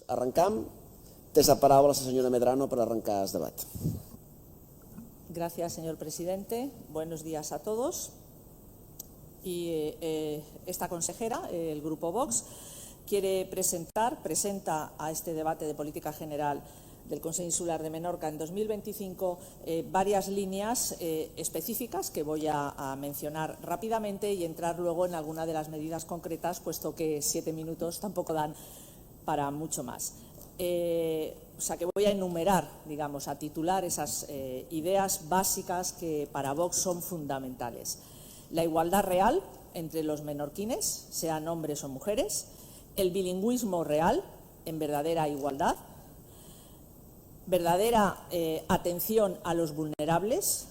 Arrancam. Té la palabra la señora Medrano para arrancar el debate. Gracias, señor presidente. Buenos días a todos. Y esta consejera, el Grupo Vox, presenta a este debate de política general del Consell Insular de Menorca en 2025 varias líneas específicas que voy a mencionar rápidamente y entrar luego en alguna de las medidas concretas, puesto que 7 minutos tampoco dan para mucho más. O sea que voy a enumerar, digamos, a titular esas ideas básicas que para Vox son fundamentales. La igualdad real entre los menorquines, sean hombres o mujeres, el bilingüismo real en verdadera igualdad, verdadera atención a los vulnerables,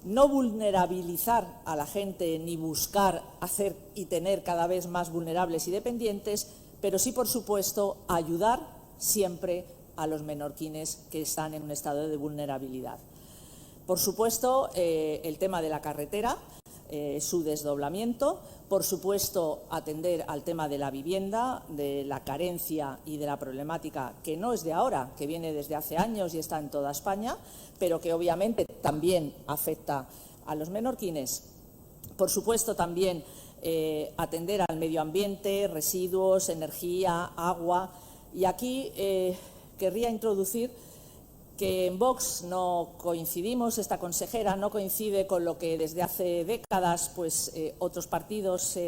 no vulnerabilizar a la gente ni buscar hacer y tener cada vez más vulnerables y dependientes, pero sí, por supuesto, ayudar siempre a los menorquines que están en un estado de vulnerabilidad. Por supuesto, el tema de la carretera, su desdoblamiento, por supuesto, atender al tema de la vivienda, de la carencia y de la problemática que no es de ahora, que viene desde hace años y está en toda España, pero que obviamente también afecta a los menorquines. Por supuesto, también atender al medio ambiente, residuos, energía, agua. Y aquí querría introducir que en Vox no coincidimos, esta consejera no coincide con lo que desde hace décadas otros partidos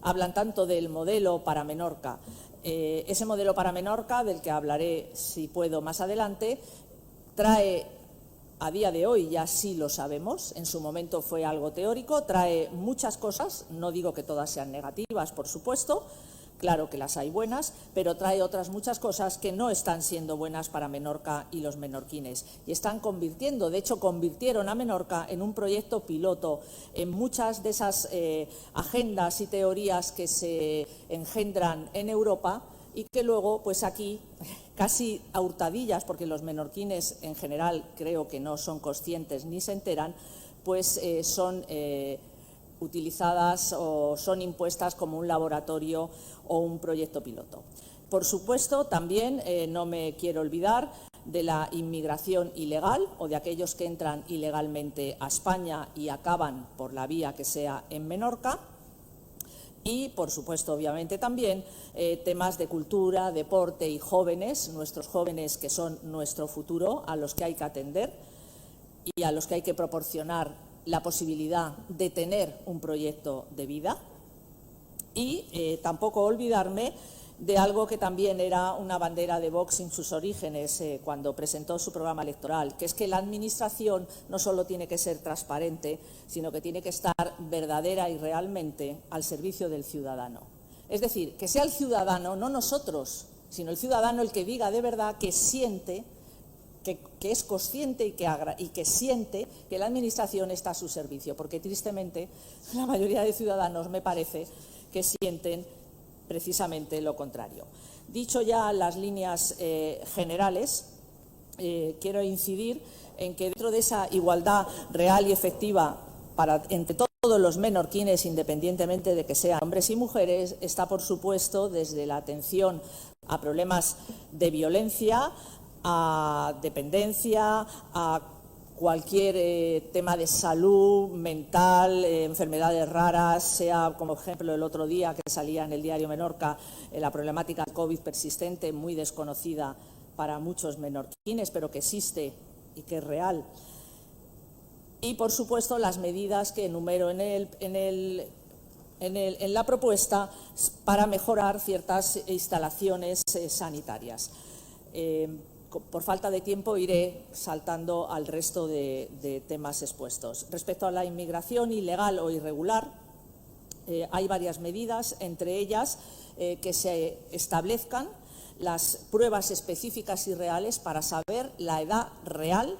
hablan tanto del modelo para Menorca. Ese modelo para Menorca, del que hablaré si puedo más adelante, trae a día de hoy, ya sí lo sabemos, en su momento fue algo teórico, trae muchas cosas, no digo que todas sean negativas, por supuesto, claro que las hay buenas, pero trae otras muchas cosas que no están siendo buenas para Menorca y los menorquines. Y están convirtiendo, de hecho convirtieron a Menorca en un proyecto piloto en muchas de esas agendas y teorías que se engendran en Europa y que luego, pues aquí, casi a hurtadillas, porque los menorquines en general creo que no son conscientes ni se enteran, pues son utilizadas o son impuestas como un laboratorio o un proyecto piloto. Por supuesto, también no me quiero olvidar de la inmigración ilegal o de aquellos que entran ilegalmente a España y acaban por la vía que sea en Menorca. Y, por supuesto, obviamente también temas de cultura, deporte y jóvenes, nuestros jóvenes que son nuestro futuro, a los que hay que atender y a los que hay que proporcionar la posibilidad de tener un proyecto de vida. Y tampoco olvidarme de algo que también era una bandera de Vox en sus orígenes cuando presentó su programa electoral, que es que la administración no solo tiene que ser transparente, sino que tiene que estar verdadera y realmente al servicio del ciudadano. Es decir, que sea el ciudadano, no nosotros, sino el ciudadano el que diga de verdad que siente, que es consciente y que siente que la administración está a su servicio, porque tristemente la mayoría de ciudadanos me parece que sienten precisamente lo contrario. Dicho ya las líneas generales, quiero incidir en que dentro de esa igualdad real y efectiva entre todos los menorquines, independientemente de que sean hombres y mujeres, está, por supuesto, desde la atención a problemas de violencia, a dependencia, a cualquier tema de salud mental, enfermedades raras, sea como ejemplo el otro día que salía en el diario Menorca la problemática del COVID persistente, muy desconocida para muchos menorquines, pero que existe y que es real. Y, por supuesto, las medidas que enumero en la propuesta para mejorar ciertas instalaciones sanitarias. Por falta de tiempo iré saltando al resto de temas expuestos. Respecto a la inmigración ilegal o irregular, hay varias medidas, entre ellas que se establezcan las pruebas específicas y reales para saber la edad real,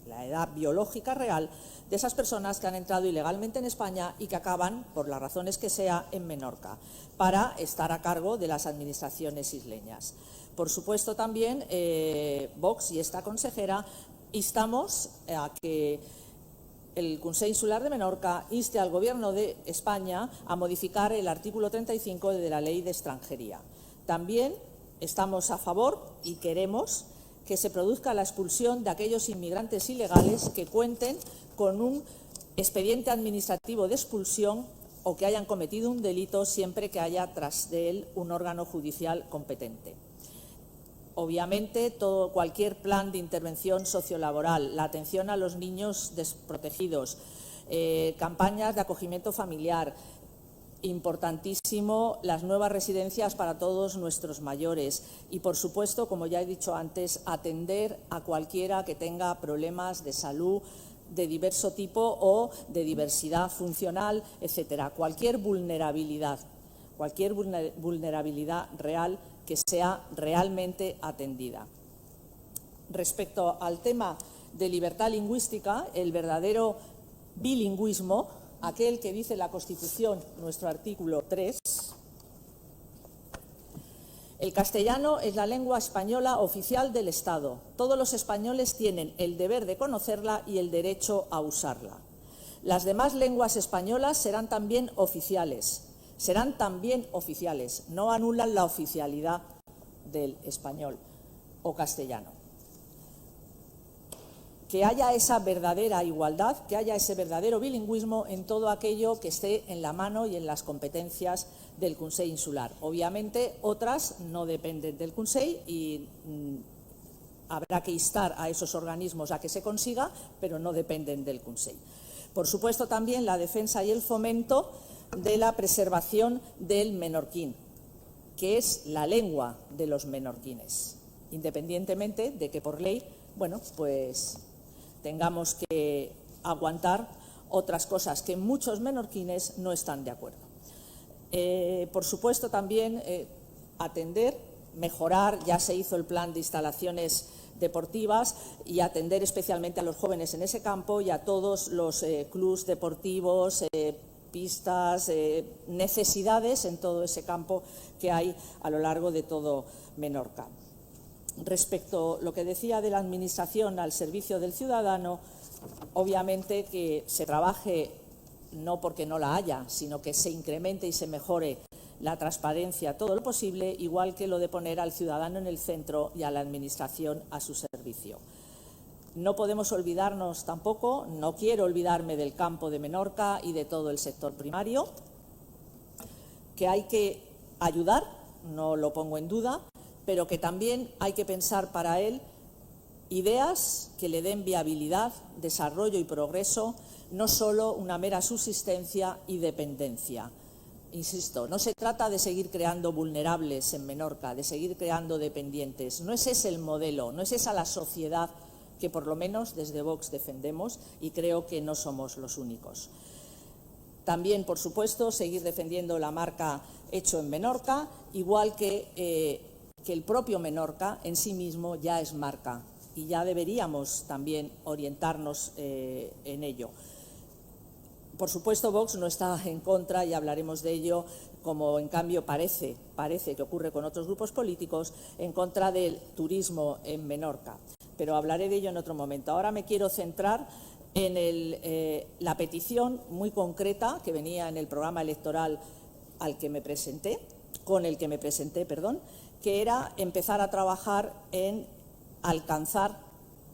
la edad biológica real, de esas personas que han entrado ilegalmente en España y que acaban, por las razones que sea, en Menorca, para estar a cargo de las administraciones isleñas. Por supuesto, también Vox y esta consejera instamos a que el Consell Insular de Menorca inste al Gobierno de España a modificar el artículo 35 de la Ley de Extranjería. También estamos a favor y queremos que se produzca la expulsión de aquellos inmigrantes ilegales que cuenten con un expediente administrativo de expulsión o que hayan cometido un delito, siempre que haya tras de él un órgano judicial competente. Obviamente, cualquier plan de intervención sociolaboral, la atención a los niños desprotegidos, campañas de acogimiento familiar, importantísimo las nuevas residencias para todos nuestros mayores y, por supuesto, como ya he dicho antes, atender a cualquiera que tenga problemas de salud de diverso tipo o de diversidad funcional, etcétera. Cualquier vulnerabilidad real que sea realmente atendida. Respecto al tema de libertad lingüística, el verdadero bilingüismo, aquel que dice la Constitución, nuestro artículo 3, el castellano es la lengua española oficial del Estado. Todos los españoles tienen el deber de conocerla y el derecho a usarla. Las demás lenguas españolas serán también oficiales, no anulan la oficialidad del español o castellano. Que haya esa verdadera igualdad, que haya ese verdadero bilingüismo en todo aquello que esté en la mano y en las competencias del Consell Insular. Obviamente, otras no dependen del Consell y habrá que instar a esos organismos a que se consiga, pero no dependen del Consell. Por supuesto, también la defensa y el fomento de la preservación del menorquín, que es la lengua de los menorquines, independientemente de que por ley, bueno, pues tengamos que aguantar otras cosas que muchos menorquines no están de acuerdo. Por supuesto, también atender, mejorar, ya se hizo el plan de instalaciones deportivas y atender especialmente a los jóvenes en ese campo y a todos los clubs deportivos, pistas, necesidades en todo ese campo que hay a lo largo de todo Menorca. Respecto a lo que decía de la Administración al servicio del ciudadano, obviamente que se trabaje no porque no la haya, sino que se incremente y se mejore la transparencia todo lo posible, igual que lo de poner al ciudadano en el centro y a la Administración a su servicio. No podemos olvidarnos tampoco, no quiero olvidarme del campo de Menorca y de todo el sector primario, que hay que ayudar, no lo pongo en duda, pero que también hay que pensar para él ideas que le den viabilidad, desarrollo y progreso, no solo una mera subsistencia y dependencia. Insisto, no se trata de seguir creando vulnerables en Menorca, de seguir creando dependientes. No es ese el modelo, no es esa la sociedad que por lo menos desde Vox defendemos y creo que no somos los únicos. También, por supuesto, seguir defendiendo la marca Hecho en Menorca, igual que el propio Menorca en sí mismo ya es marca y ya deberíamos también orientarnos en ello. Por supuesto, Vox no está en contra, y hablaremos de ello, como en cambio parece que ocurre con otros grupos políticos, en contra del turismo en Menorca. Pero hablaré de ello en otro momento. Ahora me quiero centrar en la petición muy concreta que venía en el programa electoral con el que me presenté, que era empezar a trabajar en alcanzar,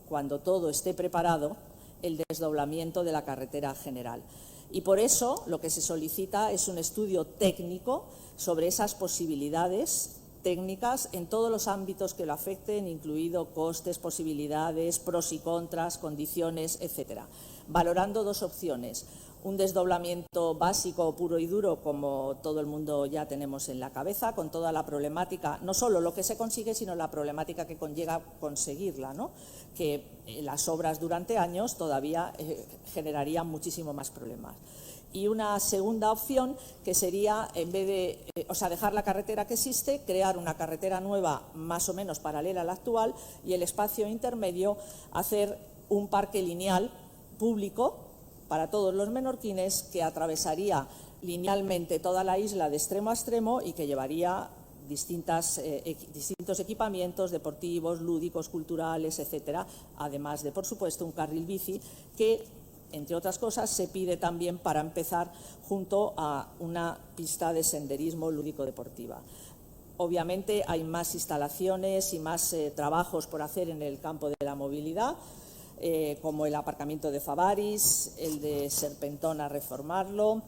cuando todo esté preparado, el desdoblamiento de la carretera general. Y por eso lo que se solicita es un estudio técnico sobre esas posibilidades técnicas en todos los ámbitos que lo afecten, incluido costes, posibilidades, pros y contras, condiciones, etcétera, valorando dos opciones: un desdoblamiento básico, puro y duro, como todo el mundo ya tenemos en la cabeza, con toda la problemática, no solo lo que se consigue, sino la problemática que conlleva conseguirla, ¿no? Que las obras durante años todavía generarían muchísimo más problemas. Y una segunda opción, que sería, en vez de dejar la carretera que existe, crear una carretera nueva más o menos paralela a la actual, y el espacio intermedio hacer un parque lineal público para todos los menorquines, que atravesaría linealmente toda la isla de extremo a extremo y que llevaría distintos equipamientos deportivos, lúdicos, culturales, etcétera, además de, por supuesto, un carril bici que, entre otras cosas, se pide también para empezar junto a una pista de senderismo lúdico-deportiva. Obviamente hay más instalaciones y más trabajos por hacer en el campo de la movilidad, como el aparcamiento de Favaris, el de Serpentón a reformarlo,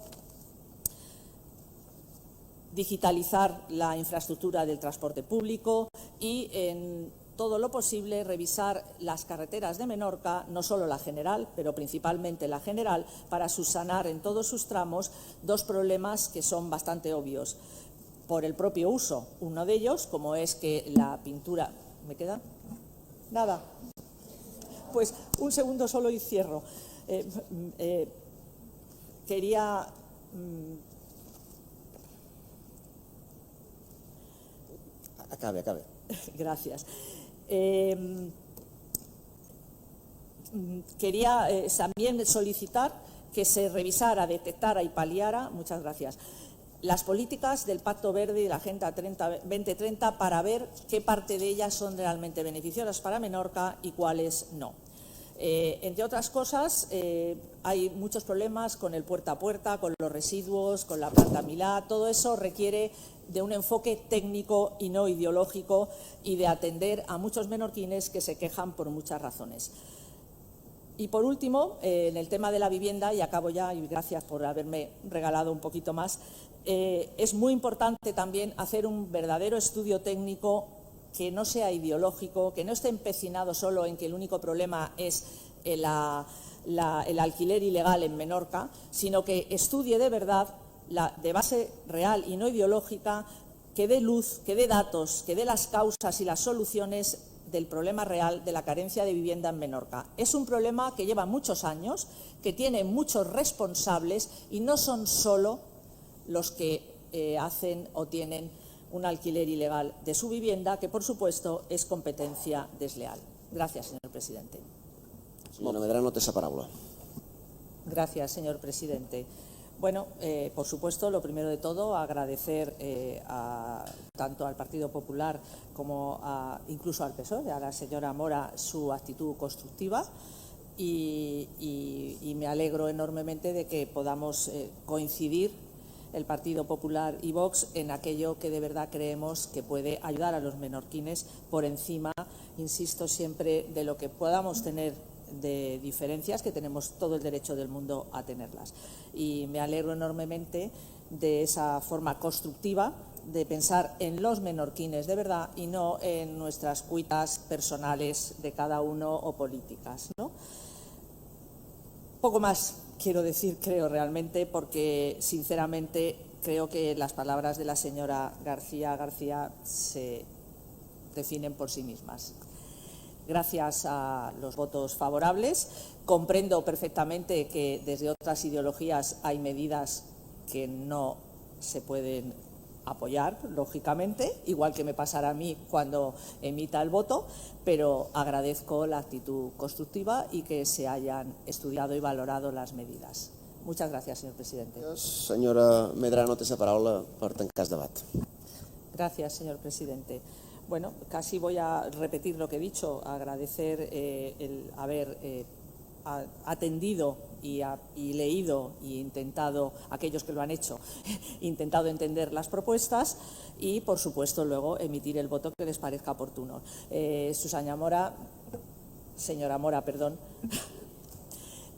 digitalizar la infraestructura del transporte público y, en todo lo posible, revisar las carreteras de Menorca, no solo la general, pero principalmente la general, para subsanar en todos sus tramos dos problemas que son bastante obvios por el propio uso. Uno de ellos, como es que la pintura... ¿Me queda? Nada. Pues un segundo solo y cierro. Quería... Acabe. Gracias. Quería también solicitar que se revisara, detectara y paliara, muchas gracias, las políticas del Pacto Verde y la Agenda 2030 para ver qué parte de ellas son realmente beneficiosas para Menorca y cuáles no. Entre otras cosas, hay muchos problemas con el puerta a puerta, con los residuos, con la planta Milá. Todo eso requiere de un enfoque técnico y no ideológico y de atender a muchos menorquines que se quejan por muchas razones. Y por último, en el tema de la vivienda, y acabo ya, y gracias por haberme regalado un poquito más, es muy importante también hacer un verdadero estudio técnico que no sea ideológico, que no esté empecinado solo en que el único problema es el alquiler ilegal en Menorca, sino que estudie de verdad, de base real y no ideológica, que dé luz, que dé datos, que dé las causas y las soluciones del problema real de la carencia de vivienda en Menorca. Es un problema que lleva muchos años, que tiene muchos responsables y no son solo los que hacen o tienen un alquiler ilegal de su vivienda, que por supuesto es competencia desleal. Gracias, señor presidente. Senyora Medrano, té la paraula. Gracias, señor presidente. Bueno, por supuesto, lo primero de todo, agradecer tanto al Partido Popular como incluso al PSOE, a la señora Mora, su actitud constructiva y me alegro enormemente de que podamos coincidir el Partido Popular y Vox en aquello que de verdad creemos que puede ayudar a los menorquines por encima, insisto siempre, de lo que podamos tener de diferencias, que tenemos todo el derecho del mundo a tenerlas. Y me alegro enormemente de esa forma constructiva de pensar en los menorquines de verdad y no en nuestras cuitas personales de cada uno o políticas, ¿no? Poco más quiero decir, creo realmente, porque sinceramente creo que las palabras de la señora García se definen por sí mismas. Gracias a los votos favorables. Comprendo perfectamente que desde otras ideologías hay medidas que no se pueden apoyar, lógicamente, igual que me pasará a mí cuando emita el voto, pero agradezco la actitud constructiva y que se hayan estudiado y valorado las medidas. Muchas gracias, señor presidente. Senyora Medrano, té la paraula per tancar el debat. Gracias, señor presidente. Bueno, casi voy a repetir lo que he dicho, agradecer el haber atendido y leído y intentado, aquellos que lo han hecho, intentado entender las propuestas y, por supuesto, luego emitir el voto que les parezca oportuno. Señora Mora, perdón.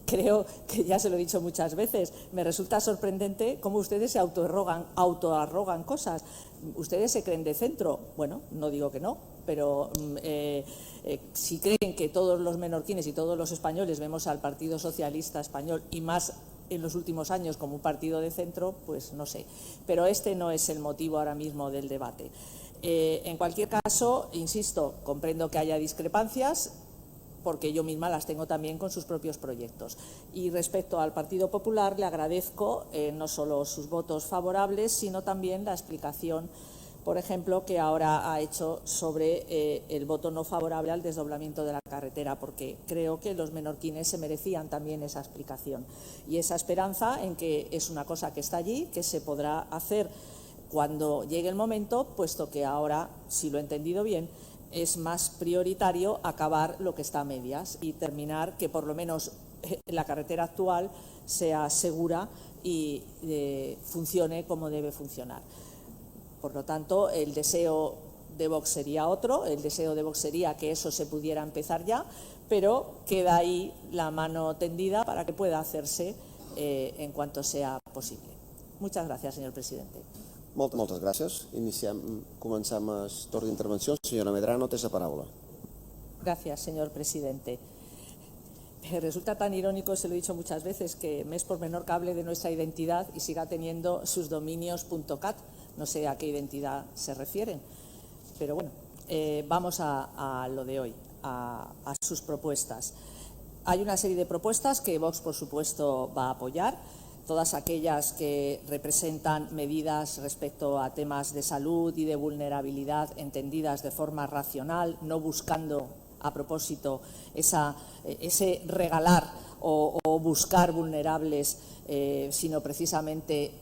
Creo que ya se lo he dicho muchas veces, me resulta sorprendente cómo ustedes se autoarrogan cosas. ¿Ustedes se creen de centro? Bueno, no digo que no, pero si creen que todos los menorquines y todos los españoles vemos al Partido Socialista Español y más en los últimos años como un partido de centro, pues no sé. Pero este no es el motivo ahora mismo del debate. En cualquier caso, insisto, comprendo que haya discrepancias, porque yo misma las tengo también con sus propios proyectos. Y respecto al Partido Popular, le agradezco no solo sus votos favorables, sino también la explicación, por ejemplo, que ahora ha hecho sobre el voto no favorable al desdoblamiento de la carretera, porque creo que los menorquines se merecían también esa explicación y esa esperanza en que es una cosa que está allí, que se podrá hacer cuando llegue el momento, puesto que ahora, si lo he entendido bien, es más prioritario acabar lo que está a medias y terminar que por lo menos la carretera actual sea segura y funcione como debe funcionar. Por lo tanto, el deseo de Vox sería otro, el deseo de Vox sería que eso se pudiera empezar ya, pero queda ahí la mano tendida para que pueda hacerse en cuanto sea posible. Muchas gracias, señor presidente. Moltes gràcies. Comencem el torn d'intervenció. Senyora Medrano, té la paraula. Gracias, señor presidente. Resulta tan irónico, se lo he dicho muchas veces, que Mes por Menorca hable de nuestra identidad y siga teniendo sus dominios .cat. No sé a qué identidad se refieren. Pero bueno, vamos a lo de hoy, a sus propuestas. Hay una serie de propuestas que Vox, por supuesto, va a apoyar. Todas aquellas que representan medidas respecto a temas de salud y de vulnerabilidad entendidas de forma racional, no buscando a propósito ese regalar o buscar vulnerables, sino precisamente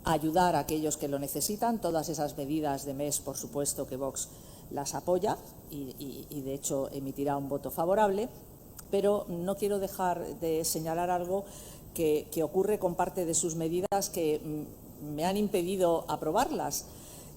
ayudar a aquellos que lo necesitan. Todas esas medidas de MES, por supuesto, que Vox las apoya y de hecho emitirá un voto favorable, pero no quiero dejar de señalar algo que ocurre con parte de sus medidas que me han impedido aprobarlas.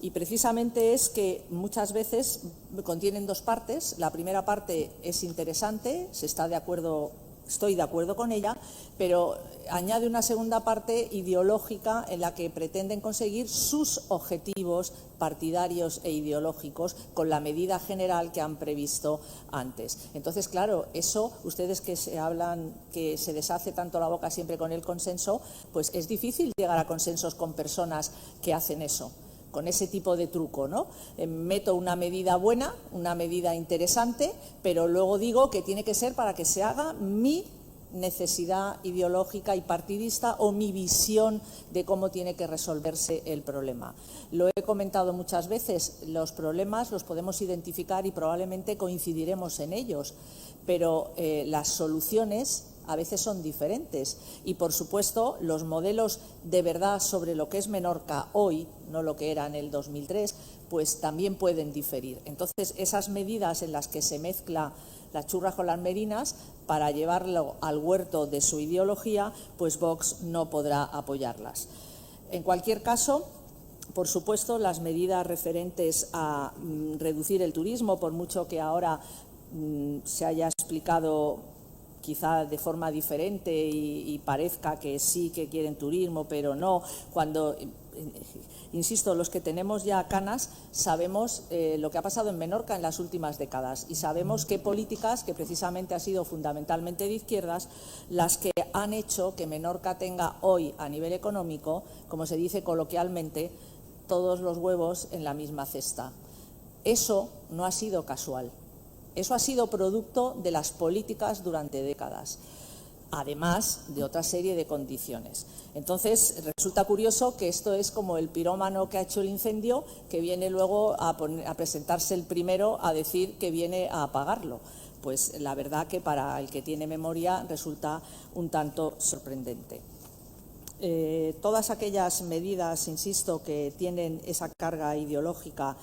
Y precisamente es que muchas veces contienen dos partes. La primera parte es interesante, estoy de acuerdo con ella, pero añade una segunda parte ideológica en la que pretenden conseguir sus objetivos partidarios e ideológicos con la medida general que han previsto antes. Entonces, claro, eso, ustedes que se deshace tanto la boca siempre con el consenso, pues es difícil llegar a consensos con personas que hacen eso, con ese tipo de truco, ¿no? Meto una medida buena, una medida interesante, pero luego digo que tiene que ser para que se haga mi necesidad ideológica y partidista o mi visión de cómo tiene que resolverse el problema. Lo he comentado muchas veces, los problemas los podemos identificar y probablemente coincidiremos en ellos, pero las soluciones a veces son diferentes y, por supuesto, los modelos de verdad sobre lo que es Menorca hoy, no lo que era en el 2003, pues también pueden diferir. Entonces, esas medidas en las que se mezcla las churras con las merinas para llevarlo al huerto de su ideología, pues Vox no podrá apoyarlas. En cualquier caso, por supuesto, las medidas referentes a reducir el turismo, por mucho que ahora se haya explicado quizá de forma diferente y parezca que sí que quieren turismo, pero no, cuando, insisto, los que tenemos ya canas sabemos lo que ha pasado en Menorca en las últimas décadas y sabemos qué políticas, que precisamente han sido fundamentalmente de izquierdas, las que han hecho que Menorca tenga hoy a nivel económico, como se dice coloquialmente, todos los huevos en la misma cesta. Eso no ha sido casual. Eso ha sido producto de las políticas durante décadas, además de otra serie de condiciones. Entonces, resulta curioso que esto es como el pirómano que ha hecho el incendio, que viene luego a presentarse el primero a decir que viene a apagarlo. Pues la verdad que para el que tiene memoria resulta un tanto sorprendente. Todas aquellas medidas, insisto, que tienen esa carga ideológica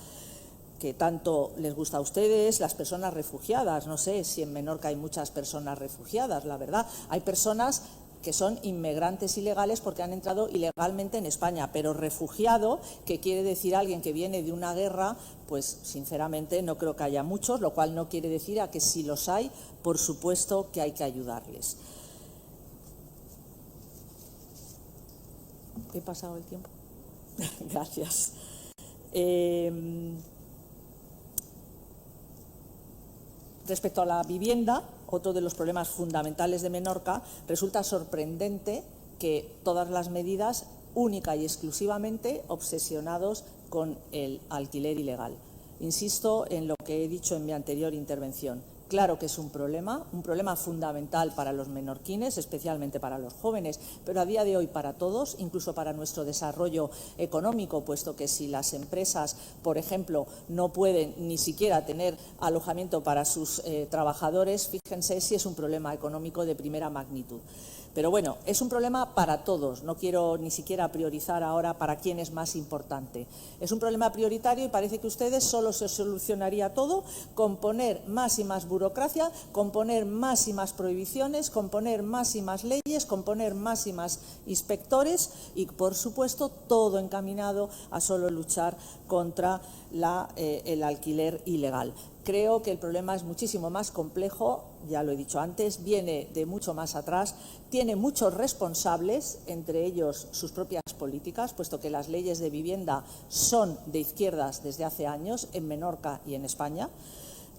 que tanto les gusta a ustedes, las personas refugiadas. No sé si en Menorca hay muchas personas refugiadas, la verdad. Hay personas que son inmigrantes ilegales porque han entrado ilegalmente en España, pero refugiado, que quiere decir alguien que viene de una guerra, pues sinceramente no creo que haya muchos, lo cual no quiere decir a que si los hay, por supuesto que hay que ayudarles. ¿He pasado el tiempo? Gracias. Respecto a la vivienda, otro de los problemas fundamentales de Menorca, resulta sorprendente que todas las medidas única y exclusivamente obsesionados con el alquiler ilegal. Insisto en lo que he dicho en mi anterior intervención. Claro que es un problema fundamental para los menorquines, especialmente para los jóvenes, pero a día de hoy para todos, incluso para nuestro desarrollo económico, puesto que si las empresas, por ejemplo, no pueden ni siquiera tener alojamiento para sus trabajadores, fíjense si es un problema económico de primera magnitud. Pero bueno, es un problema para todos, no quiero ni siquiera priorizar ahora para quién es más importante. Es un problema prioritario y parece que ustedes solo se solucionaría todo con poner más y más burocracia, con poner más y más prohibiciones, con poner más y más leyes, con poner más y más inspectores y, por supuesto, todo encaminado a solo luchar contra el alquiler ilegal. Creo que el problema es muchísimo más complejo, ya lo he dicho antes, viene de mucho más atrás, tiene muchos responsables, entre ellos sus propias políticas, puesto que las leyes de vivienda son de izquierdas desde hace años en Menorca y en España.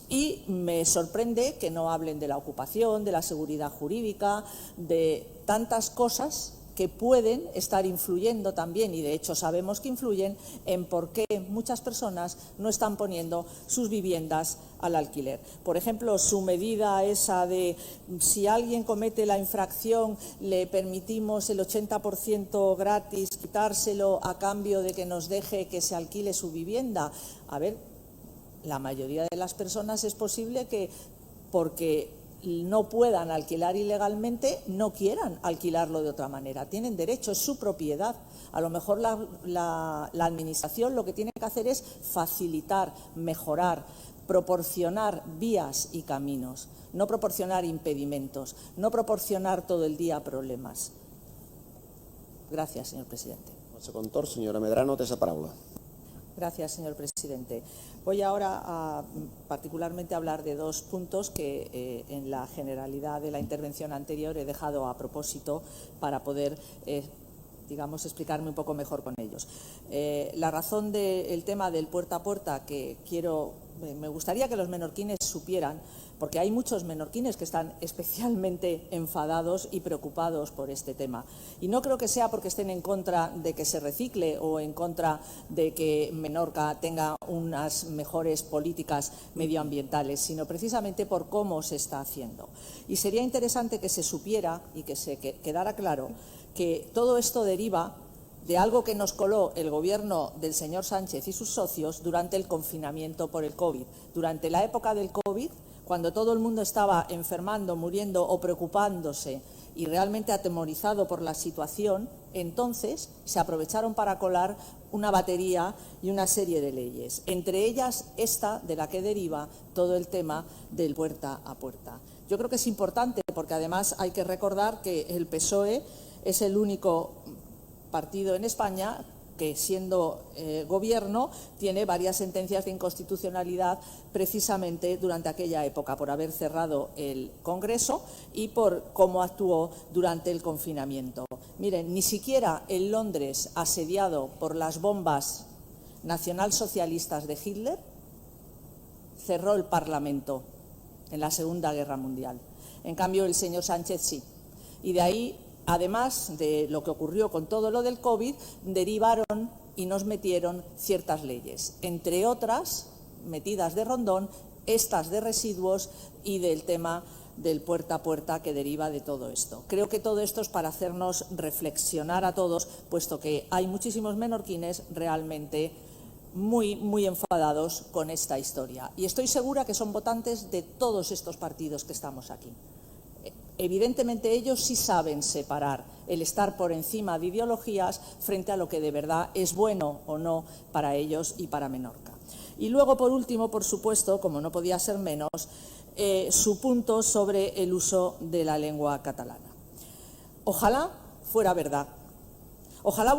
Y me sorprende que no hablen de la ocupación, de la seguridad jurídica, de tantas cosas que pueden estar influyendo también, y de hecho sabemos que influyen, en por qué muchas personas no están poniendo sus viviendas al alquiler. Por ejemplo, su medida esa de si alguien comete la infracción le permitimos el 80% gratis, quitárselo a cambio de que nos deje que se alquile su vivienda. A ver, la mayoría de las personas es posible que porque no puedan alquilar ilegalmente, no quieran alquilarlo de otra manera. Tienen derecho, es su propiedad. A lo mejor la Administración lo que tiene que hacer es facilitar, mejorar, proporcionar vías y caminos, no proporcionar impedimentos, no proporcionar todo el día problemas. Gràcies, senyor presidente. El segon torn, senyora Medrano, té la paraula. Gracias, señor presidente. Voy ahora a particularmente hablar de dos puntos que en la generalidad de la intervención anterior he dejado a propósito para poder, digamos, explicarme un poco mejor con ellos. La razón del tema del puerta a puerta que me gustaría que los menorquines supieran, porque hay muchos menorquines que están especialmente enfadados y preocupados por este tema. Y no creo que sea porque estén en contra de que se recicle o en contra de que Menorca tenga unas mejores políticas medioambientales, sino precisamente por cómo se está haciendo. Y sería interesante que se supiera y que se quedara claro que todo esto deriva de algo que nos coló el gobierno del señor Sánchez y sus socios durante el confinamiento por el COVID. Durante la época del COVID, cuando todo el mundo estaba enfermando, muriendo o preocupándose y realmente atemorizado por la situación, entonces se aprovecharon para colar una batería y una serie de leyes, entre ellas esta de la que deriva todo el tema del puerta a puerta. Yo creo que es importante porque además hay que recordar que el PSOE es el único partido en España que, siendo gobierno, tiene varias sentencias de inconstitucionalidad precisamente durante aquella época, por haber cerrado el Congreso y por cómo actuó durante el confinamiento. Miren, ni siquiera en Londres, asediado por las bombas nacionalsocialistas de Hitler, cerró el Parlamento en la Segunda Guerra Mundial. En cambio, el señor Sánchez sí. Y de ahí, además de lo que ocurrió con todo lo del COVID, derivaron y nos metieron ciertas leyes, entre otras, metidas de rondón, estas de residuos y del tema del puerta a puerta que deriva de todo esto. Creo que todo esto es para hacernos reflexionar a todos, puesto que hay muchísimos menorquines realmente muy enfadados con esta historia. Y estoy segura que son votantes de todos estos partidos que estamos aquí. Evidentemente ellos sí saben separar el estar por encima de ideologías frente a lo que de verdad es bueno o no para ellos y para Menorca. Y luego, por último, por supuesto, como no podía ser menos, su punto sobre el uso de la lengua catalana. Ojalá fuera verdad. Ojalá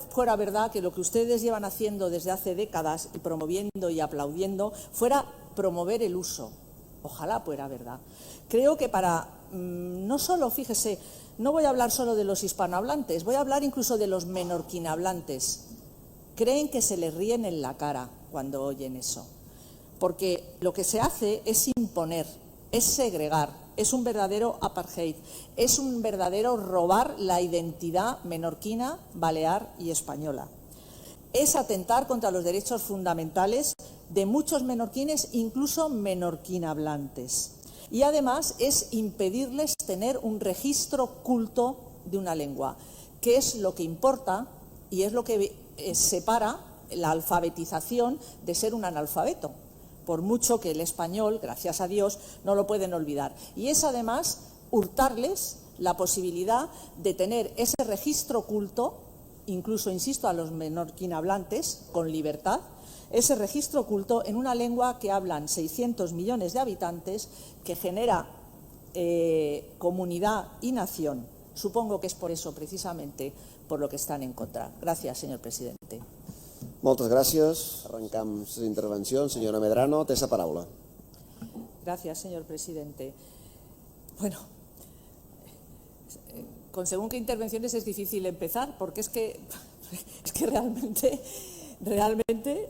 fuera verdad que lo que ustedes llevan haciendo desde hace décadas y promoviendo y aplaudiendo fuera promover el uso. Ojalá fuera verdad. Creo que no solo, fíjese, no voy a hablar solo de los hispanohablantes, voy a hablar incluso de los menorquinhablantes. Creen que se les ríen en la cara cuando oyen eso, porque lo que se hace es imponer, es segregar, es un verdadero apartheid, es un verdadero robar la identidad menorquina, balear y española. Es atentar contra los derechos fundamentales de muchos menorquines, incluso menorquinhablantes. Y además es impedirles tener un registro culto de una lengua, que es lo que importa y es lo que separa la alfabetización de ser un analfabeto, por mucho que el español, gracias a Dios, no lo pueden olvidar. Y es además hurtarles la posibilidad de tener ese registro oculto, incluso, insisto, a los menorquín hablantes, con libertad, ese registro oculto en una lengua que hablan 600 millones de habitantes, que genera comunidad y nación. Supongo que es por eso, precisamente, por lo que están en contra. Gracias, señor presidente. Moltes gràcies. Arrencam les intervencions. Senyora Medrano, té la paraula. Gracias, señor presidente. Bueno, con según qué intervenciones es difícil empezar, porque es que realmente,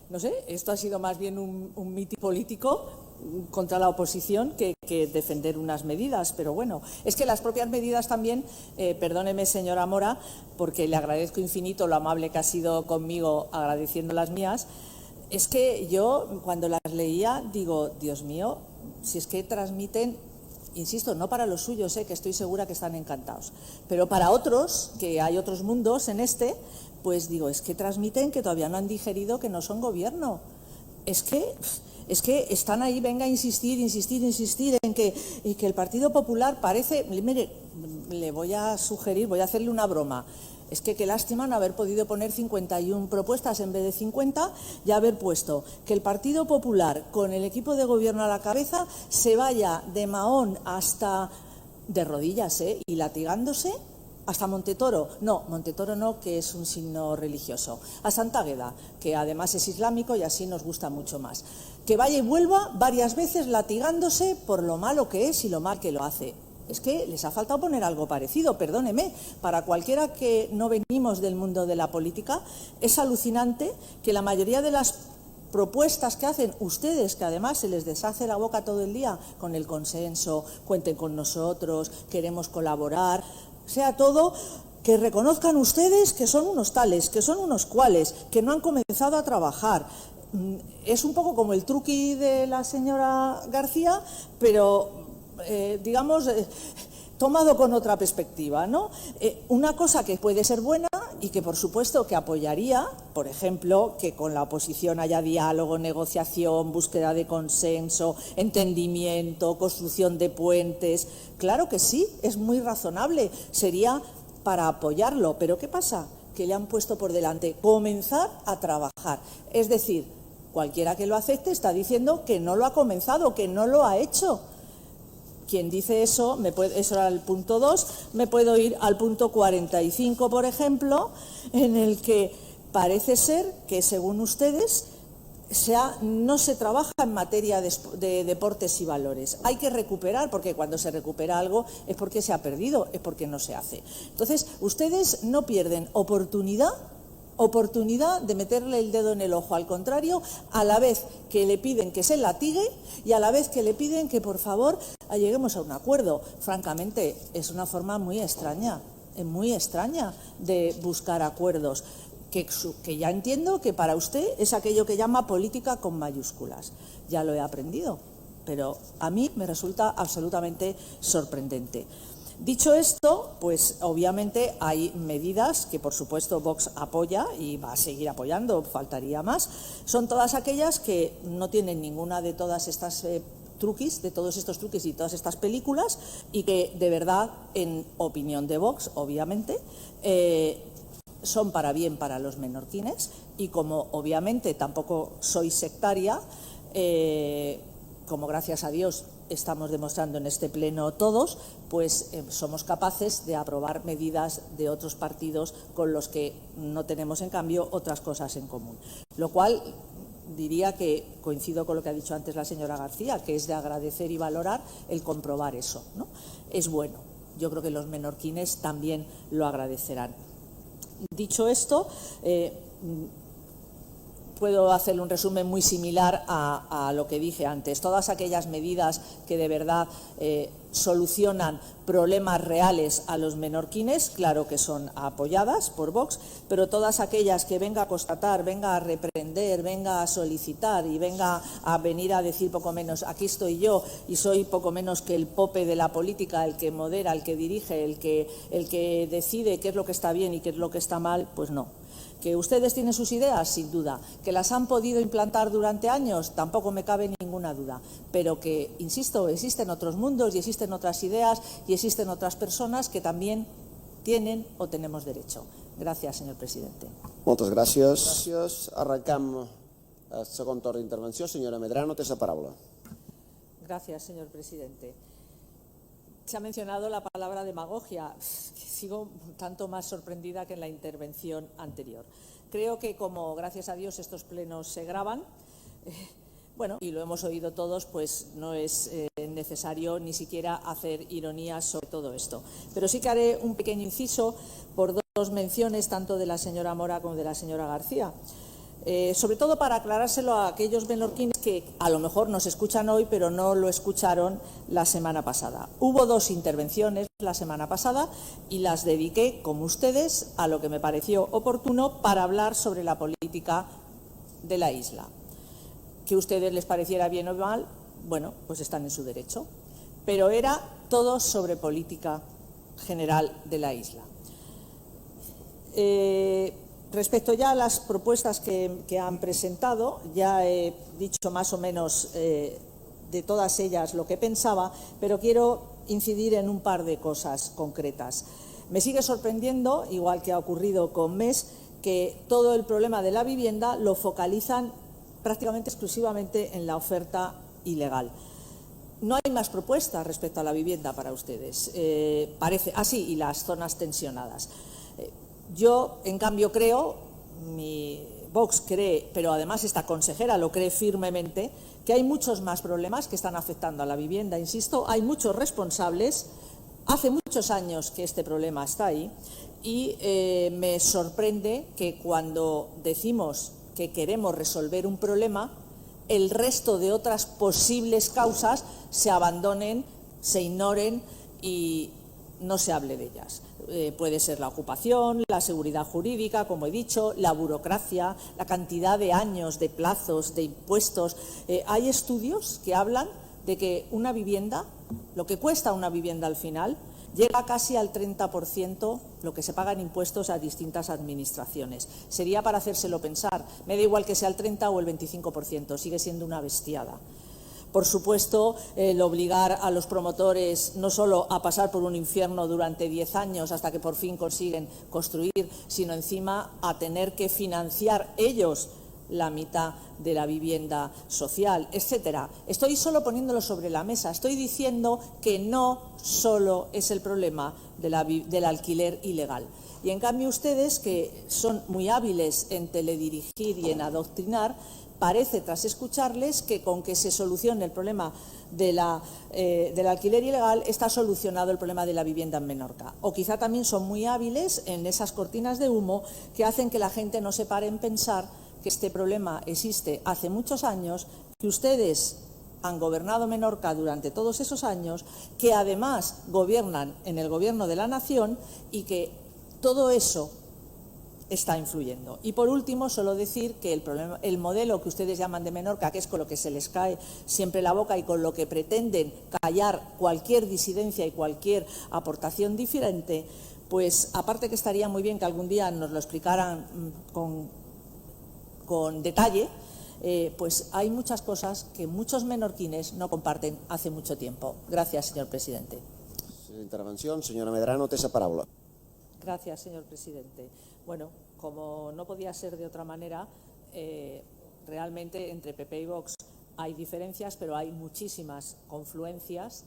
no sé, esto ha sido más bien un mitin político contra la oposición que defender unas medidas, pero bueno, es que las propias medidas también, perdóneme señora Mora, porque le agradezco infinito lo amable que ha sido conmigo agradeciendo las mías, es que yo cuando las leía digo, Dios mío, si es que transmiten, insisto, no para los suyos, que estoy segura que están encantados, pero para otros, que hay otros mundos en pues digo, es que transmiten que todavía no han digerido que no son gobierno. Es que están ahí, venga a insistir en que el Partido Popular parece, mire, le voy a sugerir, voy a hacerle una broma. Es que qué lástima no haber podido poner 51 propuestas en vez de 50 y haber puesto que el Partido Popular, con el equipo de gobierno a la cabeza, se vaya de Mahón hasta de rodillas y latigándose hasta Montetoro. No, Montetoro no, que es un signo religioso. A Santa Águeda, que además es islámico y así nos gusta mucho más. Que vaya y vuelva varias veces latigándose por lo malo que es y lo mal que lo hace. Es que les ha faltado poner algo parecido, perdóneme. Para cualquiera que no venimos del mundo de la política, es alucinante que la mayoría de las propuestas que hacen ustedes, que además se les deshace la boca todo el día con el consenso, cuenten con nosotros, queremos colaborar, sea todo, que reconozcan ustedes que son unos tales, que son unos cuales, que no han comenzado a trabajar. Es un poco como el truqui de la señora García, pero digamos tomado con otra perspectiva, ¿no? Una cosa que puede ser buena y que por supuesto que apoyaría, por ejemplo, que con la oposición haya diálogo, negociación, búsqueda de consenso, entendimiento, construcción de puentes. Claro que sí, es muy razonable, sería para apoyarlo, pero ¿qué pasa? Que le han puesto por delante comenzar a trabajar, es decir, cualquiera que lo acepte está diciendo que no lo ha comenzado, que no lo ha hecho. Quien dice eso, eso era el punto 2, me puedo ir al punto 45, por ejemplo, en el que parece ser que, según ustedes, no se trabaja en materia de deportes y valores. Hay que recuperar, porque cuando se recupera algo es porque se ha perdido, es porque no se hace. Entonces, ustedes no pierden oportunidad de meterle el dedo en el ojo al contrario, a la vez que le piden que se latigue y a la vez que le piden que por favor lleguemos a un acuerdo. Francamente, es una forma muy extraña de buscar acuerdos, que ya entiendo que para usted es aquello que llama política con mayúsculas. Ya lo he aprendido, pero a mí me resulta absolutamente sorprendente. Dicho esto, pues obviamente hay medidas que por supuesto Vox apoya y va a seguir apoyando, faltaría más. Son todas aquellas que no tienen ninguna de todas estas truquis, de todos estos truquis y todas estas películas, y que de verdad, en opinión de Vox, obviamente, son para bien para los menorquines, y como obviamente tampoco soy sectaria, como gracias a Dios estamos demostrando en este pleno todos, pues somos capaces de aprobar medidas de otros partidos con los que no tenemos, en cambio, otras cosas en común. Lo cual diría que coincido con lo que ha dicho antes la señora García, que es de agradecer y valorar el comprobar eso, ¿no? Es bueno. Yo creo que los menorquines también lo agradecerán. Dicho esto, puedo hacerle un resumen muy similar a lo que dije antes. Todas aquellas medidas que de verdad solucionan problemas reales a los menorquines, claro que son apoyadas por Vox, pero todas aquellas que venga a constatar, venga a reprender, venga a solicitar y venga a venir a decir poco menos, aquí estoy yo y soy poco menos que el pope de la política, el que modera, el que dirige, el que decide qué es lo que está bien y qué es lo que está mal, pues no. ¿Que ustedes tienen sus ideas? Sin duda. ¿Que las han podido implantar durante años? Tampoco me cabe ninguna duda. Pero que, insisto, existen otros mundos y existen otras ideas y existen otras personas que también tienen o tenemos derecho. Gracias, señor presidente. Moltes gràcies. Arrencam el segon torn d'intervenció. Senyora Medrano, té la paraula. Gracias, señor presidente. Se ha mencionado la palabra demagogia. Sigo tanto más sorprendida que en la intervención anterior. Creo que como, gracias a Dios, estos plenos se graban, bueno, y lo hemos oído todos, pues no es necesario ni siquiera hacer ironías sobre todo esto. Pero sí que haré un pequeño inciso por dos menciones, tanto de la señora Mora como de la señora García. Sobre todo para aclarárselo a aquellos menorquines que a lo mejor nos escuchan hoy, pero no lo escucharon la semana pasada. Hubo dos intervenciones la semana pasada y las dediqué, como ustedes, a lo que me pareció oportuno para hablar sobre la política de la isla. Que a ustedes les pareciera bien o mal, bueno, pues están en su derecho. Pero era todo sobre política general de la isla. Respecto ya a las propuestas que han presentado, ya he dicho más o menos de todas ellas lo que pensaba, pero quiero incidir en un par de cosas concretas. Me sigue sorprendiendo, igual que ha ocurrido con MES, que todo el problema de la vivienda lo focalizan prácticamente exclusivamente en la oferta ilegal. No hay más propuestas respecto a la vivienda para ustedes. Parece así, y las zonas tensionadas. Yo, en cambio, creo, mi Vox cree, pero además esta consejera lo cree firmemente, que hay muchos más problemas que están afectando a la vivienda. Insisto, hay muchos responsables. Hace muchos años que este problema está ahí y me sorprende que cuando decimos que queremos resolver un problema, el resto de otras posibles causas se abandonen, se ignoren y no se hable de ellas. Puede ser la ocupación, la seguridad jurídica, como he dicho, la burocracia, la cantidad de años, de plazos, de impuestos. Hay estudios que hablan de que una vivienda, lo que cuesta una vivienda al final, llega casi al 30% lo que se paga en impuestos a distintas administraciones. Sería para hacérselo pensar. Me da igual que sea el 30 o el 25%, sigue siendo una bestiada. Por supuesto, el obligar a los promotores no solo a pasar por un infierno durante 10 años hasta que por fin consiguen construir, sino encima a tener que financiar ellos la mitad de la vivienda social, etcétera. Estoy solo poniéndolo sobre la mesa. Estoy diciendo que no solo es el problema del alquiler ilegal. Y en cambio ustedes, que son muy hábiles en teledirigir y en adoctrinar, parece, tras escucharles, que con que se solucione el problema del alquiler ilegal está solucionado el problema de la vivienda en Menorca. O quizá también son muy hábiles en esas cortinas de humo que hacen que la gente no se pare en pensar que este problema existe hace muchos años, que ustedes han gobernado Menorca durante todos esos años, que además gobiernan en el gobierno de la nación y que todo eso está influyendo. Y por último, solo decir que el modelo que ustedes llaman de Menorca, que es con lo que se les cae siempre la boca y con lo que pretenden callar cualquier disidencia y cualquier aportación diferente, pues aparte que estaría muy bien que algún día nos lo explicaran con detalle, pues hay muchas cosas que muchos menorquines no comparten hace mucho tiempo. Gracias, señor presidente. Intervenció, senyora Medrano, té la paraula. Gracias, señor presidente. Bueno, como no podía ser de otra manera, realmente entre PP y Vox hay diferencias, pero hay muchísimas confluencias.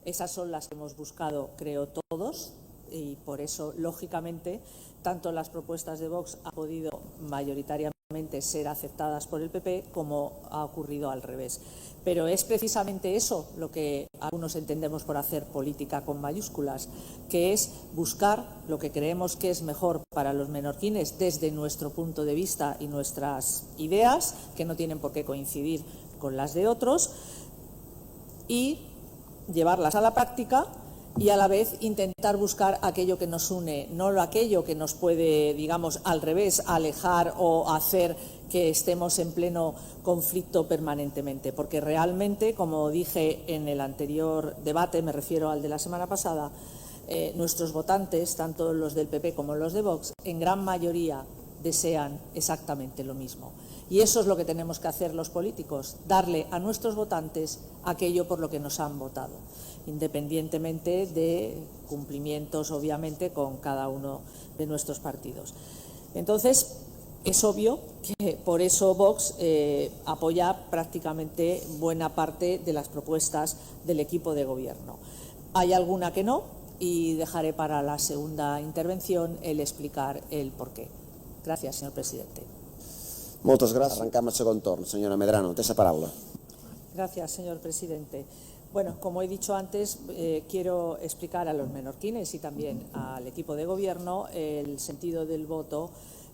Esas son las que hemos buscado, creo, todos, y por eso, lógicamente, tanto las propuestas de Vox han podido mayoritariamente ser aceptadas por el PP como ha ocurrido al revés. Pero es precisamente eso lo que algunos entendemos por hacer política con mayúsculas, que es buscar lo que creemos que es mejor para los menorquines desde nuestro punto de vista y nuestras ideas, que no tienen por qué coincidir con las de otros, y llevarlas a la práctica y a la vez intentar buscar aquello que nos une, no aquello que nos puede, digamos, al revés, alejar o hacer que estemos en pleno conflicto permanentemente. Porque realmente, como dije en el anterior debate, me refiero al de la semana pasada, nuestros votantes, tanto los del PP como los de Vox, en gran mayoría desean exactamente lo mismo. Y eso es lo que tenemos que hacer los políticos, darle a nuestros votantes aquello por lo que nos han votado, independientemente de cumplimientos, obviamente, con cada uno de nuestros partidos. Entonces, es obvio que por eso Vox apoya prácticamente buena parte de las propuestas del equipo de gobierno. Hay alguna que no, y dejaré para la segunda intervención el explicar el porqué. Gracias, señor presidente. Moltes gràcies. Arrencam el segon torn. Senyora Medrano, té la paraula. Gracias, señor presidente. Bueno, como he dicho antes, quiero explicar a los menorquines y también al equipo de gobierno el sentido del voto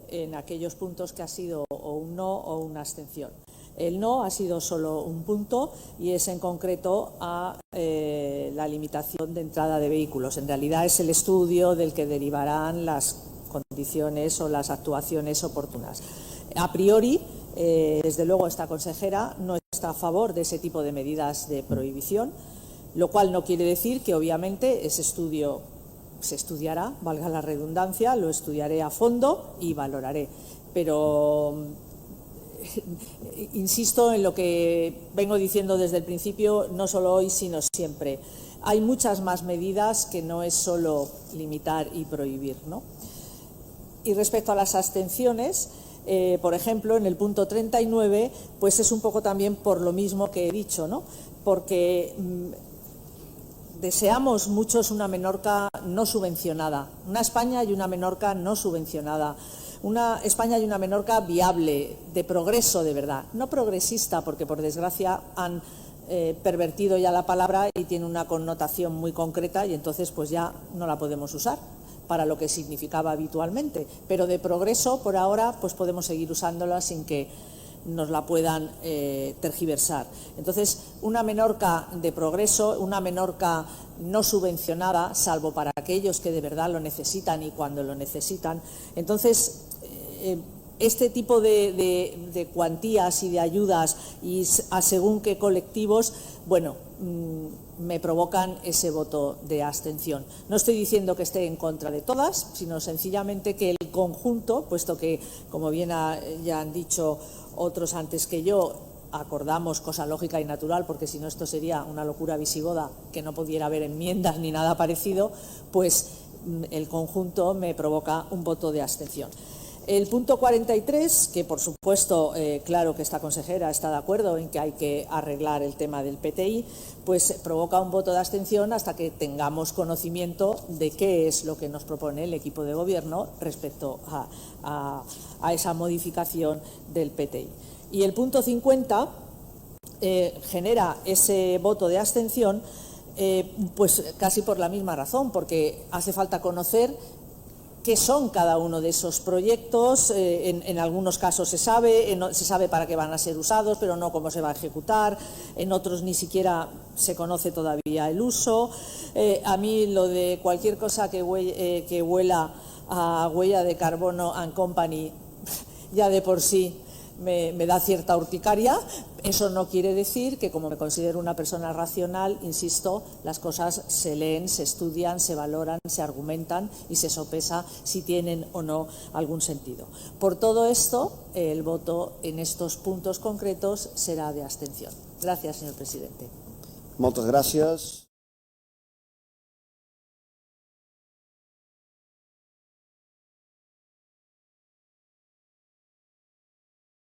en aquellos puntos que ha sido o un no o una abstención. El no ha sido solo un punto y es en concreto a la limitación de entrada de vehículos. En realidad es el estudio del que derivarán las condiciones o las actuaciones oportunas. A priori, desde luego, esta consejera no está a favor de ese tipo de medidas de prohibición, lo cual no quiere decir que, obviamente, ese estudio se estudiará, valga la redundancia, lo estudiaré a fondo y valoraré. Pero insisto en lo que vengo diciendo desde el principio, no solo hoy, sino siempre. Hay muchas más medidas que no es solo limitar y prohibir, ¿no? Y respecto a las abstenciones, por ejemplo, en el punto 39, pues es un poco también por lo mismo que he dicho, ¿no? Porque deseamos muchos una Menorca no subvencionada, una España y una Menorca no subvencionada, una España y una Menorca viable, de progreso de verdad, no progresista, porque por desgracia han pervertido ya la palabra y tiene una connotación muy concreta y entonces pues ya no la podemos usar para lo que significaba habitualmente, pero de progreso por ahora pues podemos seguir usándola sin que nos la puedan tergiversar. Entonces, una Menorca de progreso, una Menorca no subvencionada, salvo para aquellos que de verdad lo necesitan y cuando lo necesitan. Entonces, este tipo de cuantías y de ayudas y a según qué colectivos, bueno, me provocan ese voto de abstención. No estoy diciendo que esté en contra de todas, sino sencillamente que el conjunto, puesto que, como bien ya han dicho otros antes que yo, acordamos, cosa lógica y natural, porque si no esto sería una locura visigoda, que no pudiera haber enmiendas ni nada parecido, pues el conjunto me provoca un voto de abstención. El punto 43, que por supuesto, claro que esta consejera está de acuerdo en que hay que arreglar el tema del PTI, pues provoca un voto de abstención hasta que tengamos conocimiento de qué es lo que nos propone el equipo de gobierno respecto a esa modificación del PTI. Y el punto 50 genera ese voto de abstención pues casi por la misma razón, porque hace falta conocer qué son cada uno de esos proyectos. En algunos casos se sabe para qué van a ser usados, pero no cómo se va a ejecutar. En otros ni siquiera se conoce todavía el uso. A mí lo de cualquier cosa que huela a huella de carbono and company ya de por sí me da cierta urticaria. Eso no quiere decir que, como me considero una persona racional, insisto, las cosas se leen, se estudian, se valoran, se argumentan y se sopesa si tienen o no algún sentido. Por todo esto, el voto en estos puntos concretos será de abstención. Gracias, señor presidente. Moltes gràcies.